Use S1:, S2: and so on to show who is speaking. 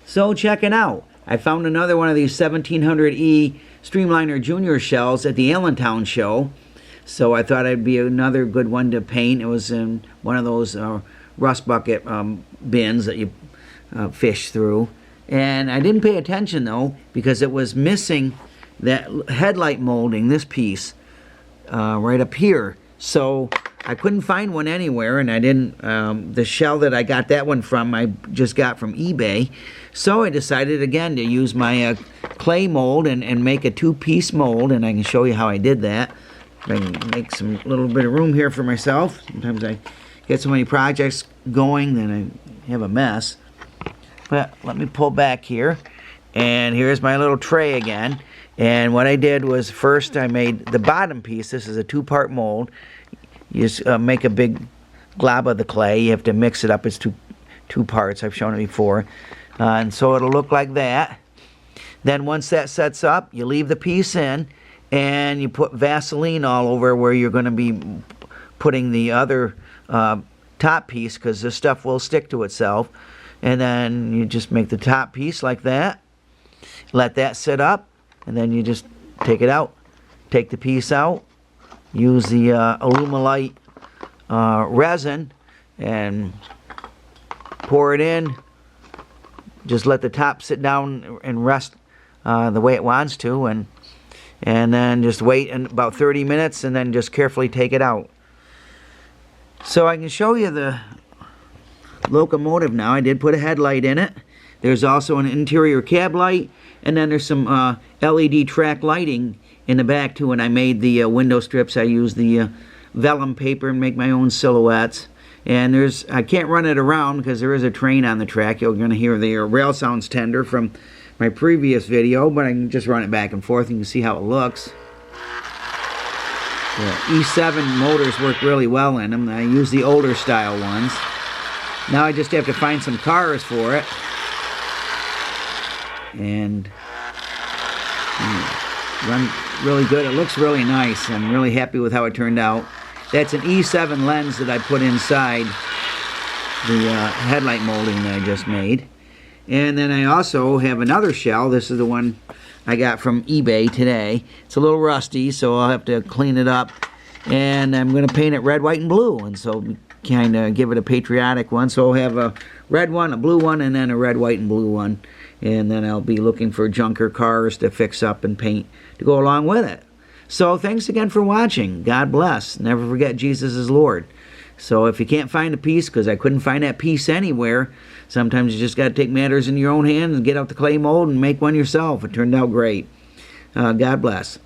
S1: So check it out. I found another one of these 1700E Streamliner Junior shells at the Allentown show. So I thought it'd be another good one to paint. It was in one of those rust bucket bins that you fish through. And I didn't pay attention though, because it was missing that headlight molding, this piece, right up here. So I couldn't find one anywhere, and I didn't, the shell that I got that one from, I just got from eBay. So I decided again to use my clay mold and make a two-piece mold, and I can show you how I did that. I can make some little bit of room here for myself. Sometimes I get so many projects going, then I have a mess. But let me pull back here, and here's my little tray again. And what I did was first I made the bottom piece. This is a two-part mold. You just make a big glob of the clay. You have to mix it up. It's two parts. I've shown it before. And so it'll look like that. Then once that sets up, you leave the piece in, and you put Vaseline all over where you're going to be putting the other top piece, because this stuff will stick to itself. And then you just make the top piece like that. Let that sit up, and then you just take it out. Take the piece out. Use the Alumilite resin and pour it in. Just let the top sit down and rest the way it wants to, and then just wait about 30 minutes and then just carefully take it out. So I can show you the locomotive now. I did put a headlight in it. There's also an interior cab light, and then there's some LED track lighting in the back too. And I made the window strips. I used the vellum paper and make my own silhouettes. And I can't run it around because there is a train on the track. You're going to hear the rail sounds tender from my previous video, but I can just run it back and forth. You can see how it looks. The E7 motors work really well in them. I use the older style ones. Now I just have to find some cars for it. And run really good. It looks really nice. I'm really happy with how it turned out. That's an E7 lens that I put inside the headlight molding that I just made. And then I also have another shell. This is the one I got from eBay today. It's a little rusty, so I'll have to clean it up. And I'm going to paint it red, white, and blue. And so kind of give it a patriotic one. So I'll have a red one, a blue one, and then a red, white, and blue one. And then I'll be looking for junker cars to fix up and paint to go along with it. So thanks again for watching. God bless. Never forget Jesus is Lord. So if you can't find a piece, because I couldn't find that piece anywhere, sometimes you just got to take matters in your own hands and get out the clay mold and make one yourself. It turned out great. God bless.